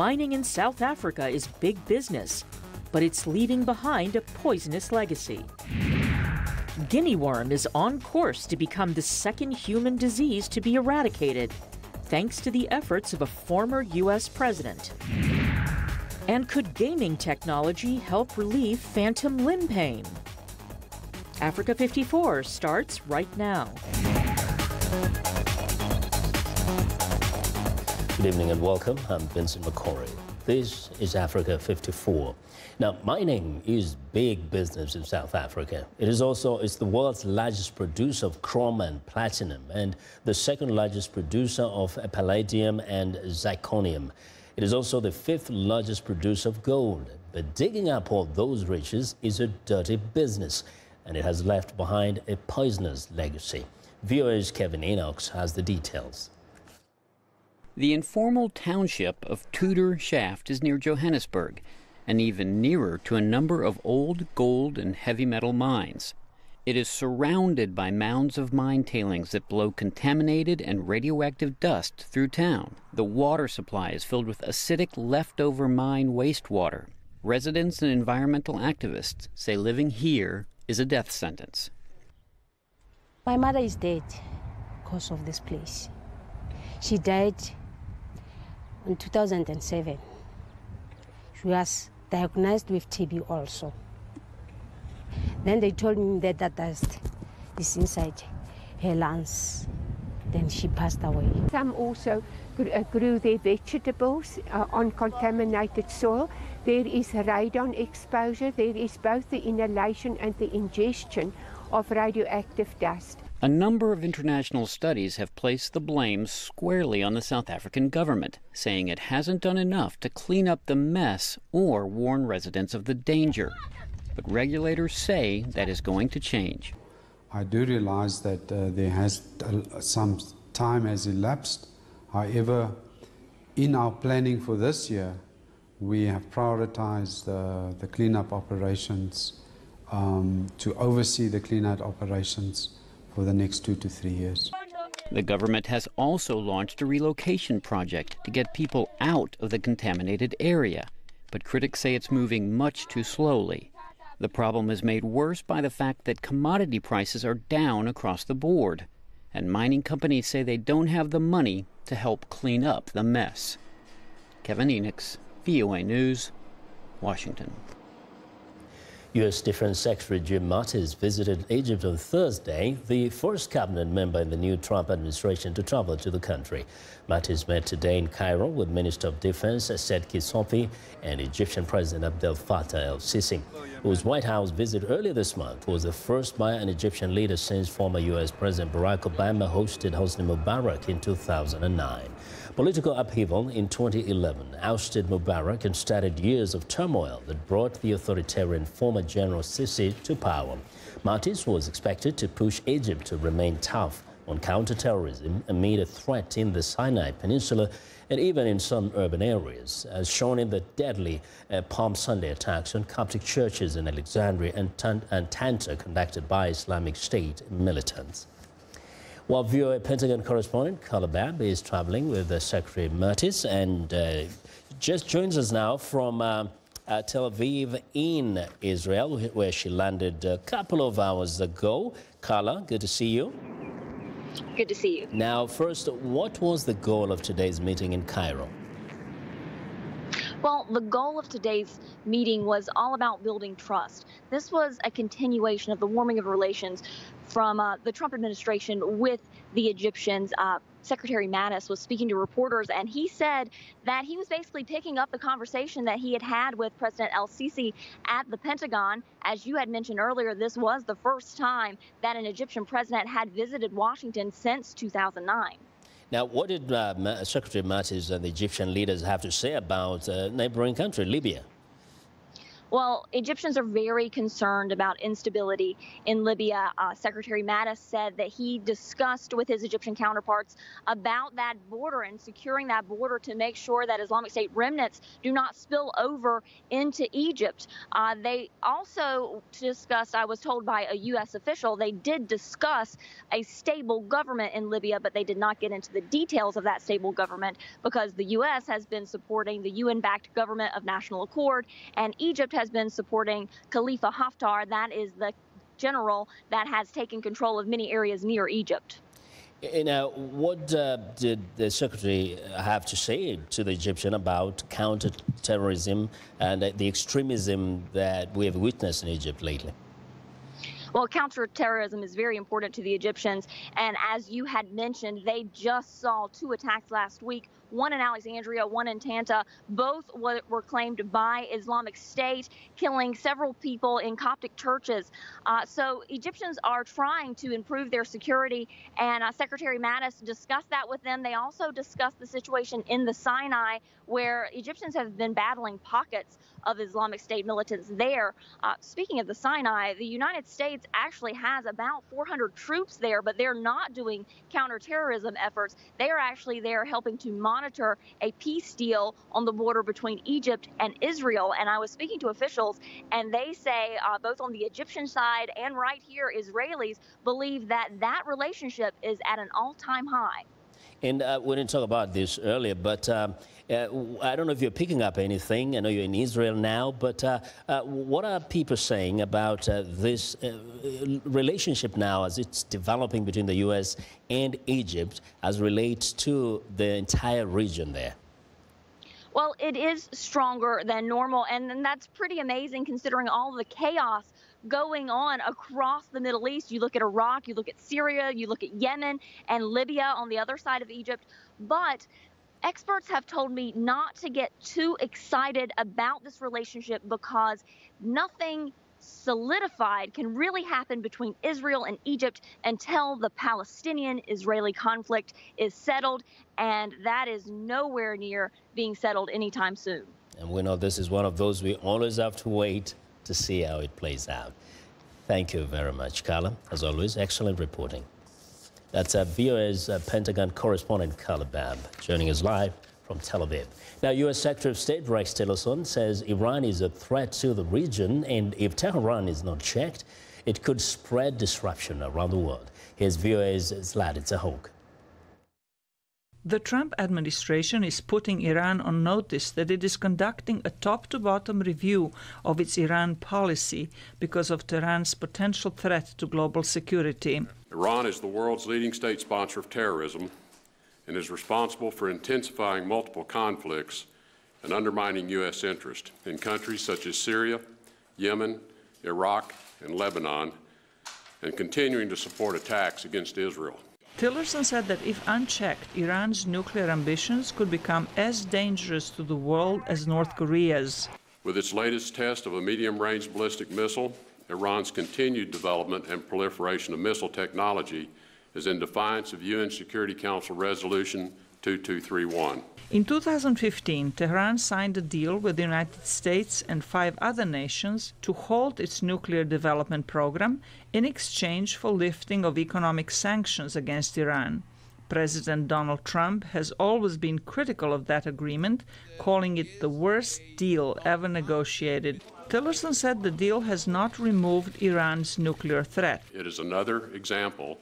Mining in South Africa is big business, but it's leaving behind a poisonous legacy. Guinea worm is on course to become the second human disease to be eradicated, thanks to the efforts of a former U.S. president. And could gaming technology help relieve phantom limb pain? Africa 54 starts right now. Good evening and welcome. I'm Vincent McCory. This is Africa 54. Now, mining is big business in South Africa. It's the world's largest producer of chrome and platinum and the second largest producer of palladium and zirconium. It is also the fifth largest producer of gold. But digging up all those riches is a dirty business, and it has left behind a poisonous legacy. VOA's Kevin Enoch has the details. The informal township of Tudor Shaft is near Johannesburg, and even nearer to a number of old gold and heavy metal mines. It is surrounded by mounds of mine tailings that blow contaminated and radioactive dust through town. The water supply is filled with acidic leftover mine wastewater. Residents and environmental activists say living here is a death sentence. My mother is dead because of this place. She died in 2007. She was diagnosed with TB also. Then they told me that that dust is inside her lungs. Then she passed away. Some also grew their vegetables on contaminated soil. There is radon exposure. There is both the inhalation and the ingestion of radioactive dust. A number of international studies have placed the blame squarely on the South African government, saying it hasn't done enough to clean up the mess or warn residents of the danger. But regulators say that is going to change. I do realize that there has some time has elapsed. However, in our planning for this year, we have prioritized the cleanup operations to oversee the cleanup operations for the next 2 to 3 years. The government has also launched a relocation project to get people out of the contaminated area, but critics say it's moving much too slowly. The problem is made worse by the fact that commodity prices are down across the board, and mining companies say they don't have the money to help clean up the mess. Kevin Enoch, VOA News, Washington. U.S. Defense Secretary Jim Mattis visited Egypt on Thursday, the first cabinet member in the new Trump administration to travel to the country. Mattis met today in Cairo with Minister of Defense Saad Kissofi and Egyptian President Abdel Fattah el-Sisi, whose White House visit earlier this month was the first by an Egyptian leader since former U.S. President Barack Obama hosted Hosni Mubarak in 2009. Political upheaval in 2011 ousted Mubarak and started years of turmoil that brought the authoritarian former General Sisi to power. Mattis was expected to push Egypt to remain tough on counterterrorism amid a threat in the Sinai Peninsula and even in some urban areas, as shown in the deadly Palm Sunday attacks on Coptic churches in Alexandria and Tanta conducted by Islamic State militants. While VOA Pentagon correspondent Carla Babb is traveling with Secretary Mattis and just joins us now from Tel Aviv in Israel, where she landed a couple of hours ago. Carla, good to see you. Good to see you. Now, first, what was the goal of today's meeting in Cairo? Well, the goal of today's meeting was all about building trust. This was a continuation of the warming of relations from the Trump administration with the Egyptians. Secretary Mattis was speaking to reporters, and he said that he was basically picking up the conversation that he had had with President el-Sisi at the Pentagon. As you had mentioned earlier, this was the first time that an Egyptian president had visited Washington since 2009. Now, what did Secretary Mattis and the Egyptian leaders have to say about neighboring country, Libya? Well, Egyptians are very concerned about instability in Libya. Secretary Mattis said that he discussed with his Egyptian counterparts about that border and securing that border to make sure that Islamic State remnants do not spill over into Egypt. They also discussed, I was told by a U.S. official, they did discuss a stable government in Libya, but they did not get into the details of that stable government because the U.S. has been supporting the UN-backed government of National Accord, and Egypt has been supporting Khalifa Haftar. That is the general that has taken control of many areas near Egypt. Now, what did the Secretary have to say to the Egyptian about counter-terrorism and the extremism that we have witnessed in Egypt lately? Well, counterterrorism is very important to the Egyptians. And as you had mentioned, they just saw 2 attacks last week, one in Alexandria, one in Tanta. Both were claimed by Islamic State, killing several people in Coptic churches. So Egyptians are trying to improve their security, and Secretary Mattis discussed that with them. They also discussed the situation in the Sinai, where Egyptians have been battling pockets of Islamic State militants there. Speaking of the Sinai, the United States actually has about 400 troops there, but they're not doing counterterrorism efforts. They are actually there helping to monitor a peace deal on the border between Egypt and Israel. And I was speaking to officials, and they say both on the Egyptian side and right here, Israelis believe that that relationship is at an all-time high. And we didn't talk about this earlier, but I don't know if you're picking up anything. I know you're in Israel now, but what are people saying about this relationship now as it's developing between the U.S. and Egypt as relates to the entire region there? Well, it is stronger than normal, and that's pretty amazing considering all the chaos going on across the Middle East. You look at Iraq, you look at Syria, you look at Yemen and Libya on the other side of Egypt. But experts have told me not to get too excited about this relationship because nothing solidified can really happen between Israel and Egypt until the Palestinian-Israeli conflict is settled, and that is nowhere near being settled anytime soon. And we know this is one of those we always have to wait to see how it plays out. Thank you very much, Carla. As always, excellent reporting. That's VOA's Pentagon correspondent, Carla Babb, joining us live from Tel Aviv. Now, U.S. Secretary of State Rex Tillerson says Iran is a threat to the region, and if Tehran is not checked, it could spread disruption around the world. Here's VOA's Zlatitsa Zahok. The Trump administration is putting Iran on notice that it is conducting a top-to-bottom review of its Iran policy because of Tehran's potential threat to global security. Iran is the world's leading state sponsor of terrorism and is responsible for intensifying multiple conflicts and undermining U.S. interest in countries such as Syria, Yemen, Iraq, and Lebanon, and continuing to support attacks against Israel. Tillerson said that if unchecked, Iran's nuclear ambitions could become as dangerous to the world as North Korea's. With its latest test of a medium-range ballistic missile, Iran's continued development and proliferation of missile technology is in defiance of UN Security Council Resolution 2231. In 2015, Tehran signed a deal with the United States and 5 other nations to halt its nuclear development program in exchange for lifting of economic sanctions against Iran. President Donald Trump has always been critical of that agreement, calling it the worst deal ever negotiated. Tillerson said the deal has not removed Iran's nuclear threat. It is another example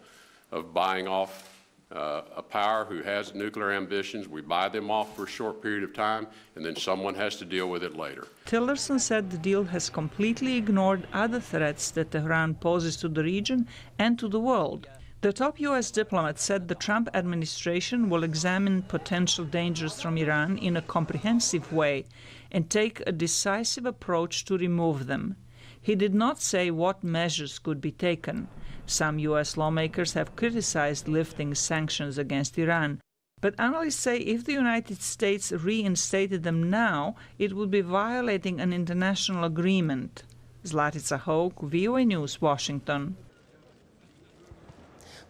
of buying off a power who has nuclear ambitions. We buy them off for a short period of time, and then someone has to deal with it later. Tillerson said the deal has completely ignored other threats that Tehran poses to the region and to the world. The top U.S. diplomat said the Trump administration will examine potential dangers from Iran in a comprehensive way and take a decisive approach to remove them. He did not say what measures could be taken. Some U.S. lawmakers have criticized lifting sanctions against Iran. But analysts say if the United States reinstated them now, it would be violating an international agreement. Zlatitsa Zahok, VOA News, Washington.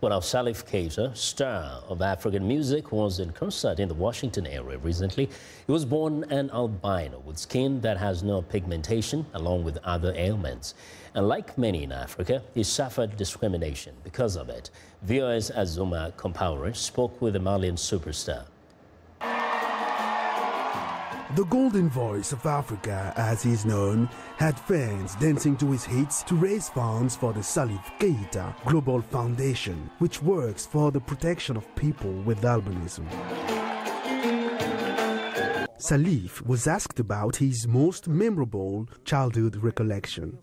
Well, now Salif Keita, star of African music, was in concert in the Washington area recently. He was born an albino with skin that has no pigmentation, along with other ailments. And like many in Africa, he suffered discrimination because of it. VOA's Azuma Compaore spoke with the Malian superstar. The golden voice of Africa, as he is known, had fans dancing to his hits to raise funds for the Salif Keita Global Foundation, which works for the protection of people with albinism. Salif was asked about his most memorable childhood recollection.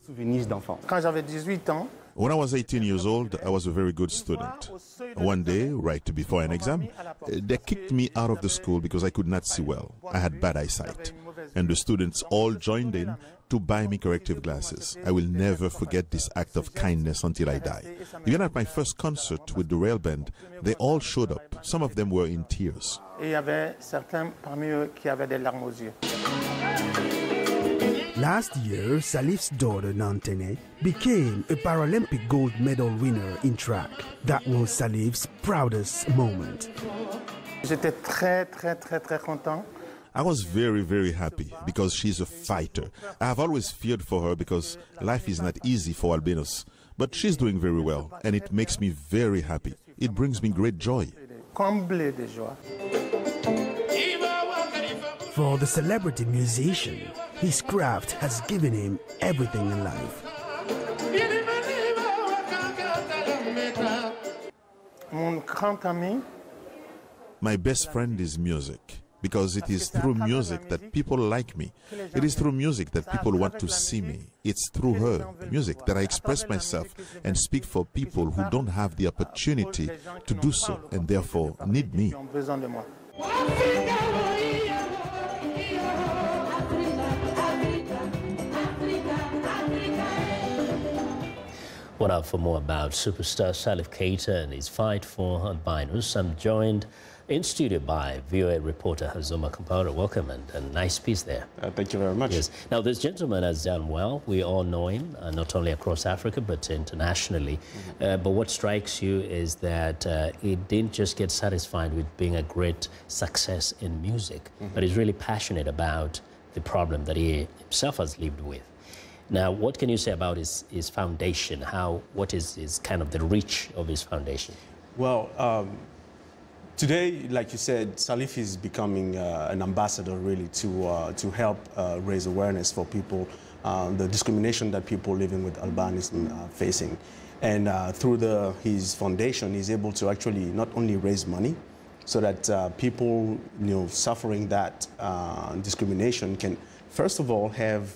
When I was 18 years old, I was a very good student. One day, right before an exam, they kicked me out of the school because I could not see well. I had bad eyesight. And the students all joined in to buy me corrective glasses. I will never forget this act of kindness until I die. Even at my first concert with the rail band, they all showed up. Some of them were in tears. Last year, Salif's daughter, Nantene, became a Paralympic gold medal winner in track. That was Salif's proudest moment. I was very, very happy because she's a fighter. I have always feared for her because life is not easy for albinos. But she's doing very well, and it makes me very happy. It brings me great joy. For the celebrity musician, his craft has given him everything in life. My best friend is music, because it is through music that people like me. It is through music that people want to see me. It's through her, music, that I express myself and speak for people who don't have the opportunity to do so and therefore need me. Well, now for more about superstar Salif Keita and his fight for albinos, I'm joined in studio by VOA reporter Azuma Compaore. Welcome, and a nice piece there. Thank you very much. Yes. Now, this gentleman has done well. We all know him, not only across Africa, but internationally. But what strikes you is that he didn't just get satisfied with being a great success in music, but he's really passionate about the problem that he himself has lived with. Now, what can you say about his foundation? What is kind of the reach of his foundation? Well, today, like you said, Salif is becoming an ambassador, really, to help raise awareness for people, the discrimination that people living with albinism are facing. And through his foundation, he's able to actually not only raise money, so that people, suffering that discrimination can, first of all, have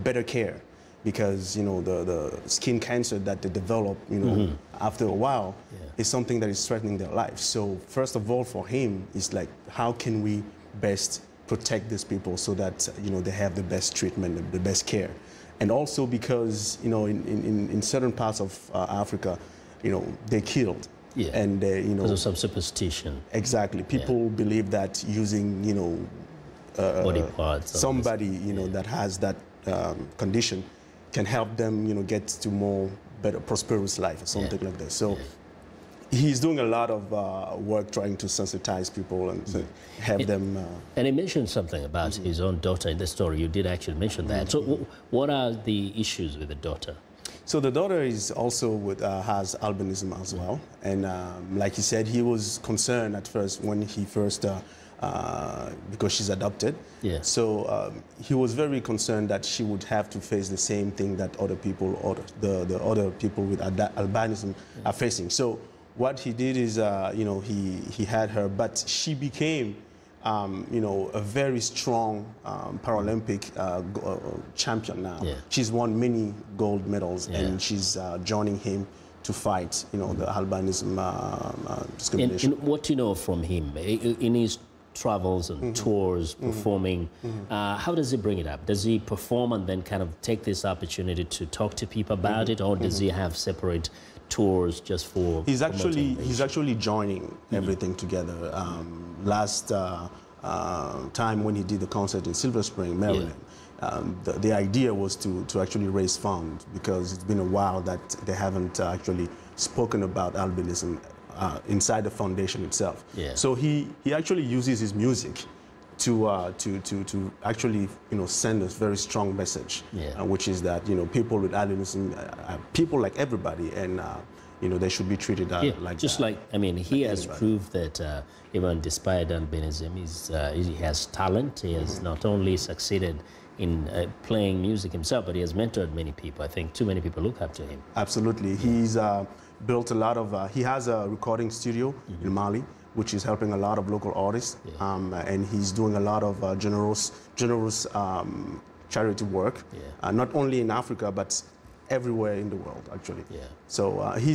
better care, because the skin cancer that they develop after a while is something that is threatening their life. So first of all, for him, it's like, how can we best protect these people so that they have the best treatment, the best care, and also because in certain parts of Africa, they're killed. Yeah. And because of some superstition. Exactly. People believe that using body parts, somebody that has that condition can help them get to better prosperous life or something like that. So he's doing a lot of work trying to sensitize people and have them. And he mentioned something about his own daughter in the story. You did actually mention that. So what are the issues with the daughter? So the daughter is also has albinism as well, and like he said, he was concerned at first when he first. Because she's adopted. Yeah. So he was very concerned that she would have to face the same thing that other people, or the other people with albinism are facing. So what he did is, he had her, but she became, a very strong Paralympic champion now. Yeah. She's won many gold medals, and she's joining him to fight, the albinism discrimination. And what you know from him in his travels and tours, performing, how does he bring it up? Does he perform and then kind of take this opportunity to talk to people about it, or does he have separate tours just for? He's actually joining everything together. Last time when he did the concert in Silver Spring, Maryland, the idea was to actually raise funds, because it's been a while that they haven't actually spoken about albinism inside the foundation itself. Yeah. So he actually uses his music to actually send a very strong message, which is that people with albinism are people like everybody, and they should be treated like just that. Like, I mean, he has proved that even despite albinism, he has talent. He has not only succeeded in playing music himself, but he has mentored many people. I think too many people look up to him. Absolutely. He's built a lot of, he has a recording studio in Mali, which is helping a lot of local artists, and he's doing a lot of generous charity work, not only in Africa, but everywhere in the world, actually. Yeah. So he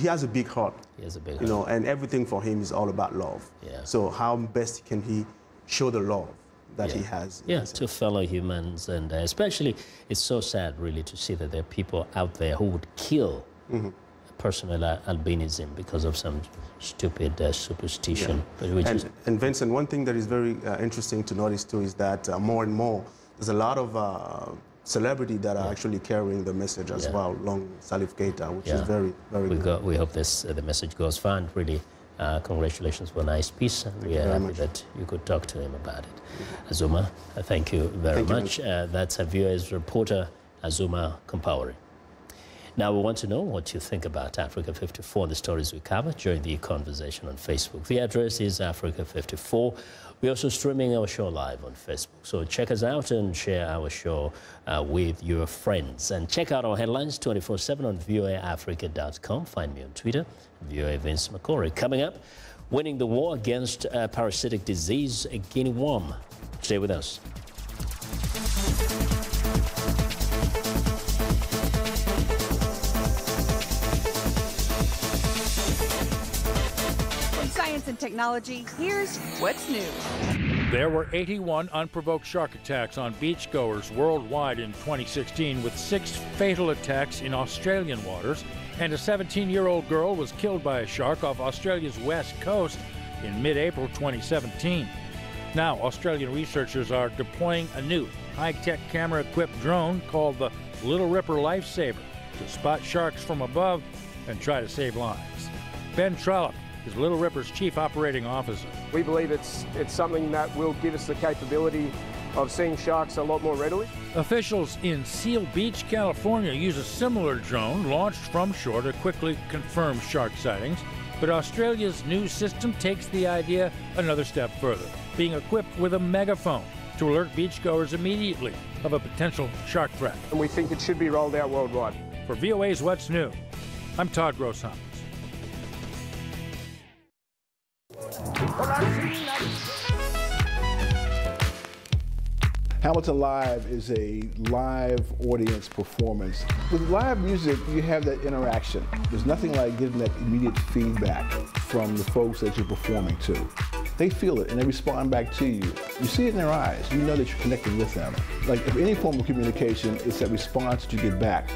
has a big heart. He has a big heart. And everything for him is all about love. Yeah. So how best can he show the love that he has? To fellow humans, and especially, it's so sad, really, to see that there are people out there who would kill a person with albinism because of some stupid superstition. Yeah. And Vincent, one thing that is very interesting to notice too is that more and more there's a lot of celebrity that are actually carrying the message as well, along Salif Keita, which is very, very good. We hope the message goes far, and really congratulations for a nice piece. We are happy that you could talk to him about it. Azuma, thank you very much. That's a viewers reporter, Azuma Compaore. Now we want to know what you think about Africa 54, the stories we cover during the conversation on Facebook. The address is Africa 54. We're also streaming our show live on Facebook. So check us out and share our show with your friends. And check out our headlines 24/7 on voaafrica.com. Find me on Twitter, VOA Vince McCory. Coming up, winning the war against parasitic disease, a guinea worm. Stay with us. Science and technology, here's what's new. There were 81 unprovoked shark attacks on beachgoers worldwide in 2016, with 6 fatal attacks in Australian waters, and a 17-year-old girl was killed by a shark off Australia's west coast in mid-April 2017. Now, Australian researchers are deploying a new high-tech camera-equipped drone called the Little Ripper Lifesaver to spot sharks from above and try to save lives. Ben Trollope is Little Ripper's chief operating officer. We believe it's something that will give us the capability of seeing sharks a lot more readily. Officials in Seal Beach, California use a similar drone launched from shore to quickly confirm shark sightings. But Australia's new system takes the idea another step further, being equipped with a megaphone to alert beachgoers immediately of a potential shark threat. And we think it should be rolled out worldwide. For VOA's What's New, I'm Todd Grosshans. Hamilton Live is a live audience performance. With live music, you have that interaction. There's nothing like getting that immediate feedback from the folks that you're performing to. They feel it and they respond back to you. You see it in their eyes. You know that you're connecting with them. Like if any form of communication, it's that response that you get back.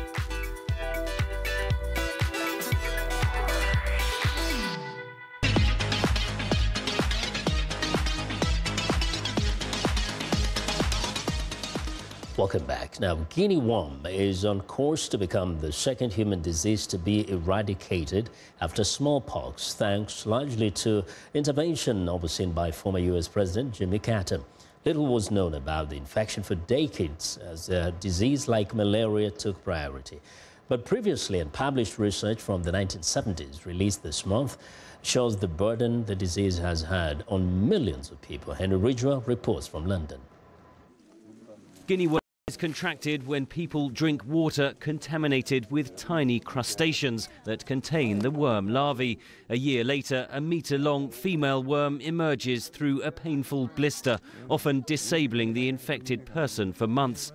Welcome back. Now, guinea worm is on course to become the second human disease to be eradicated after smallpox, thanks largely to intervention overseen by former U.S. President Jimmy Carter. Little was known about the infection for decades as a disease like malaria took priority. But previously unpublished research from the 1970s released this month shows the burden the disease has had on millions of people. Henry Ridgwell reports from London. Guinea worm is contracted when people drink water contaminated with tiny crustaceans that contain the worm larvae. A year later, a metre-long female worm emerges through a painful blister, often disabling the infected person for months.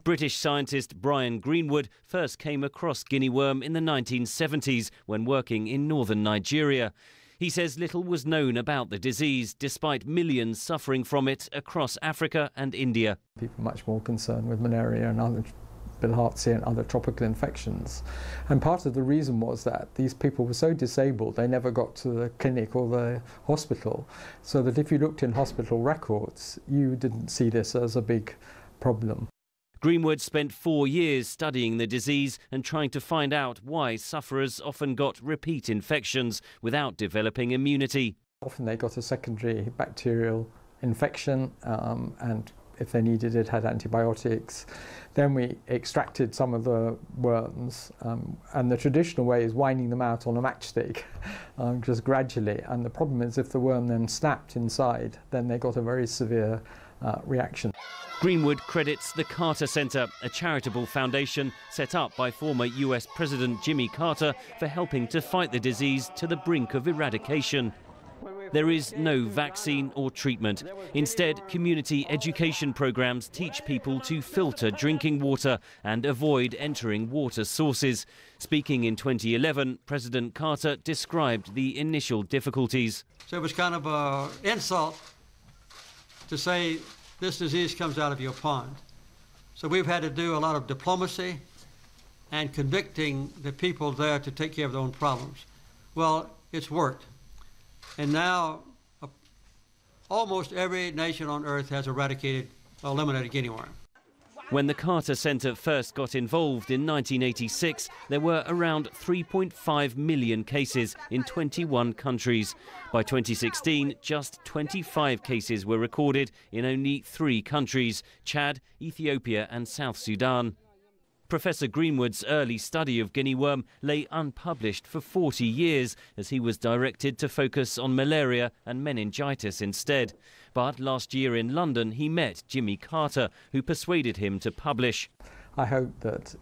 British scientist Brian Greenwood first came across guinea worm in the 1970s when working in northern Nigeria. He says little was known about the disease, despite millions suffering from it across Africa and India. People are much more concerned with malaria and other bilharzia and other tropical infections. And part of the reason was that these people were so disabled they never got to the clinic or the hospital, so that if you looked in hospital records, you didn't see this as a big problem. Greenwood spent 4 years studying the disease and trying to find out why sufferers often got repeat infections without developing immunity. Often they got a secondary bacterial infection and if they needed it, had antibiotics. Then we extracted some of the worms, and the traditional way is winding them out on a matchstick, just gradually. And the problem is if the worm then snapped inside, then they got a very severe reaction. Greenwood credits the Carter Center, a charitable foundation set up by former US President Jimmy Carter for helping to fight the disease to the brink of eradication. There is no vaccine or treatment. Instead, community education programs teach people to filter drinking water and avoid entering water sources. Speaking in 2011, President Carter described the initial difficulties. So it was kind of an insult to say this disease comes out of your pond. So we've had to do a lot of diplomacy and convicting the people there to take care of their own problems. Well, it's worked. And now almost every nation on earth has eradicated or eliminated guinea worm. When the Carter Center first got involved in 1986, there were around 3.5 million cases in 21 countries. By 2016, just 25 cases were recorded in only 3 countries: Chad, Ethiopia and South Sudan. Professor Greenwood's early study of guinea worm lay unpublished for 40 years as he was directed to focus on malaria and meningitis instead. But last year in London he met Jimmy Carter, who persuaded him to publish. I hope that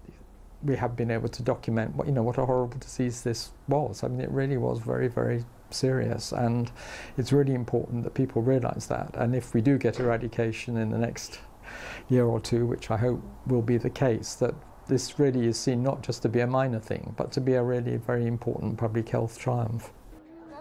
we have been able to document what a horrible disease this was. I mean, it really was very, very serious, and it's really important that people realise that. And if we do get eradication in the next year or two, which I hope will be the case, that this really is seen not just to be a minor thing, but to be a really very important public health triumph.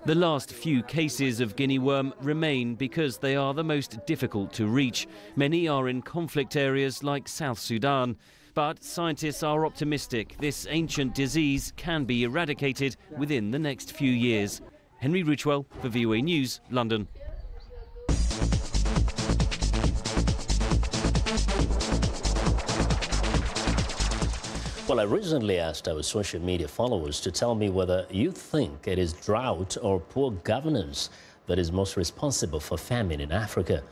The last few cases of guinea worm remain because they are the most difficult to reach. Many are in conflict areas like South Sudan. But scientists are optimistic this ancient disease can be eradicated within the next few years. Henry Ridgewell for VOA News, London. Well, I recently asked our social media followers to tell me whether you think it is drought or poor governance that is most responsible for famine in Africa.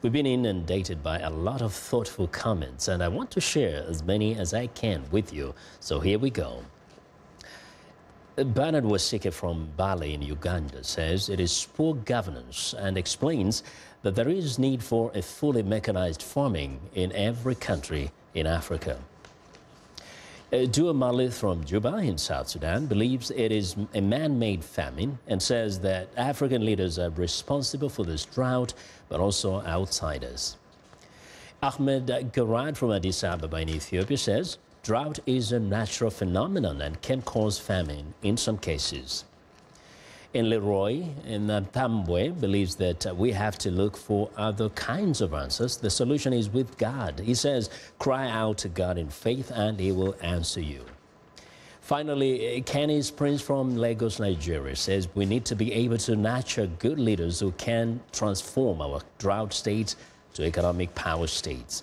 We've been inundated by a lot of thoughtful comments, and I want to share as many as I can with you. So here we go. Bernard Wasike from Bali in Uganda says it is poor governance and explains that there is need for a fully mechanized farming in every country in Africa. Dua Malith from Juba in South Sudan believes it is a man-made famine and says that African leaders are responsible for this drought, but also outsiders. Ahmed Garad from Addis Ababa in Ethiopia says drought is a natural phenomenon and can cause famine in some cases. In Leroy in Tambwe believes that we have to look for other kinds of answers. The solution is with God. He says, cry out to God in faith and he will answer you. Finally, Kenny's Prince from Lagos, Nigeria says we need to be able to nurture good leaders who can transform our drought states to economic power states.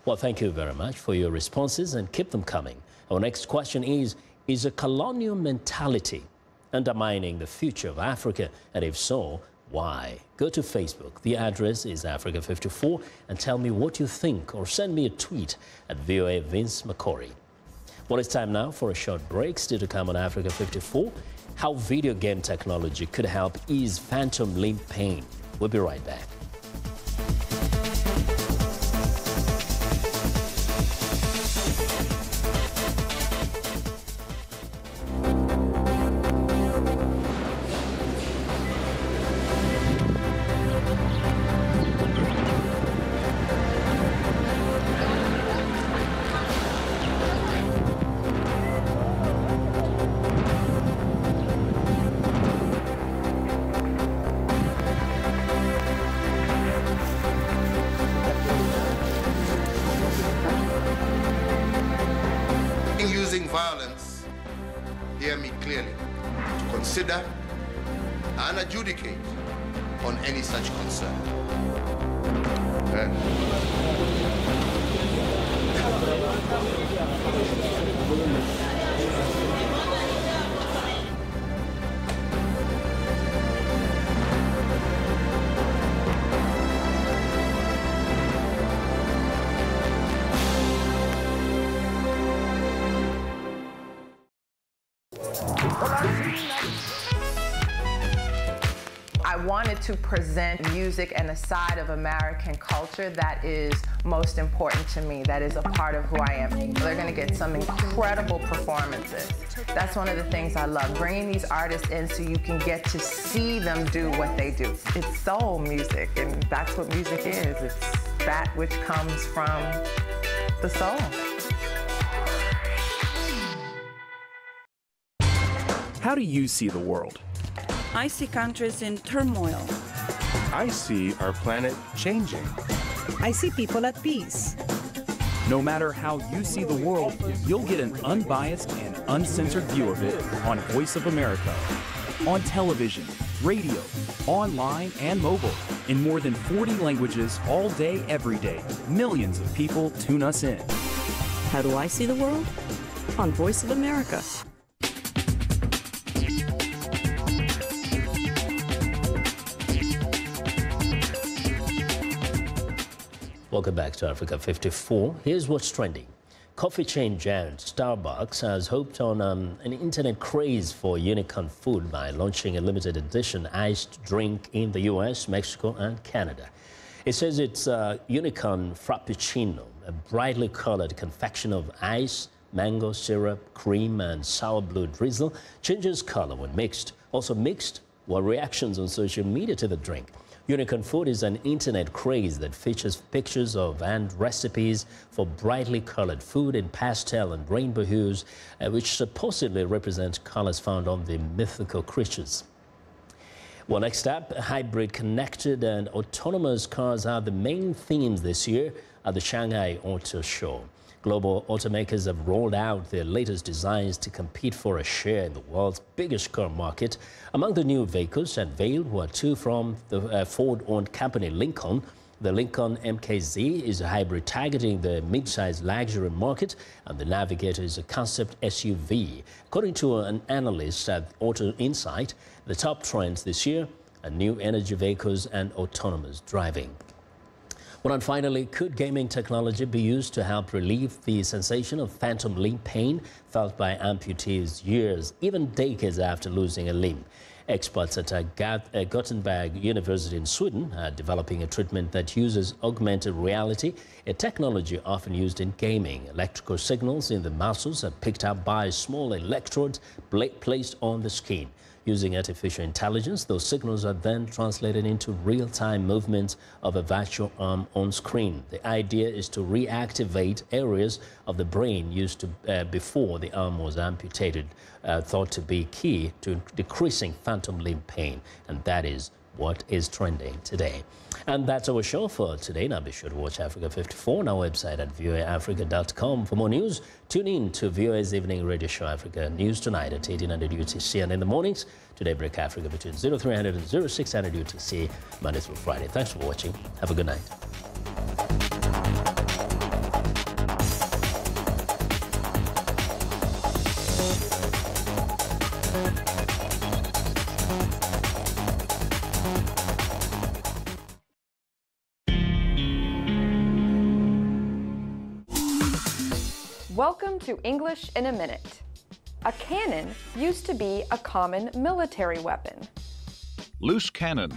Well, thank you very much for your responses and keep them coming. Our next question is a colonial mentality undermining the future of Africa? And if so, why? Go to Facebook. The address is Africa54 and tell me what you think, or send me a tweet at VOA Vince McCory. Well, it's time now for a short break. Still to come on Africa54, how video game technology could help ease phantom limb pain. We'll be right back. Using violence, hear me clearly, to consider and adjudicate on any such concern. to present music and a side of American culture that is most important to me, that is a part of who I am. They're going to get some incredible performances. That's one of the things I love, bringing these artists in so you can get to see them do what they do. It's soul music, and that's what music is. It's that which comes from the soul. How do you see the world? I see countries in turmoil. I see our planet changing. I see people at peace. No matter how you see the world, you'll get an unbiased and uncensored view of it on Voice of America. On television, radio, online, and mobile. In more than 40 languages all day, every day. Millions of people tune us in. How do I see the world? On Voice of America. Welcome back to Africa 54. Here's what's trending. Coffee chain giant Starbucks has hoped on an internet craze for unicorn food by launching a limited edition iced drink in the US, Mexico, and Canada. It says it's unicorn frappuccino, a brightly colored confection of ice, mango syrup, cream, and sour blue drizzle, changes color when mixed. Also mixed were reactions on social media to the drink. Unicorn food is an internet craze that features pictures of and recipes for brightly colored food in pastel and rainbow hues, which supposedly represent colors found on the mythical creatures. Well, next up, hybrid, connected, and autonomous cars are the main themes this year at the Shanghai Auto Show. Global automakers have rolled out their latest designs to compete for a share in the world's biggest car market. Among the new vehicles unveiled were two from the Ford-owned company Lincoln. The Lincoln MKZ is a hybrid targeting the mid-size luxury market, and the Navigator is a concept SUV. According to an analyst at Auto Insight, the top trends this year are new energy vehicles and autonomous driving. Well, and finally, could gaming technology be used to help relieve the sensation of phantom limb pain felt by amputees years, even decades after losing a limb? Experts at Gothenburg University in Sweden are developing a treatment that uses augmented reality, a technology often used in gaming. Electrical signals in the muscles are picked up by small electrodes placed on the skin. Using artificial intelligence, those signals are then translated into real-time movements of a virtual arm on screen. The idea is to reactivate areas of the brain used to before the arm was amputated, thought to be key to decreasing phantom limb pain. And that is what is trending today. And that's our show for today. Now be sure to watch Africa 54 on our website at voaafrica.com. For more news, tune in to VOA's evening radio show Africa News Tonight at 1800 UTC, and in the mornings, Today Break Africa between 0300 and 0600 UTC, Monday through Friday. Thanks for watching. Have a good night. Welcome to English in a Minute. A cannon used to be a common military weapon. Loose cannon.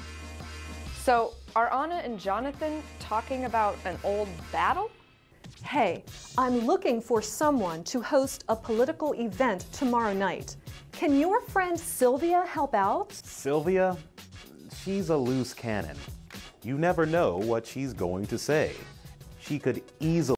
So, are Anna and Jonathan talking about an old battle? Hey, I'm looking for someone to host a political event tomorrow night. Can your friend Sylvia help out? Sylvia? She's a loose cannon. You never know what she's going to say. She could easily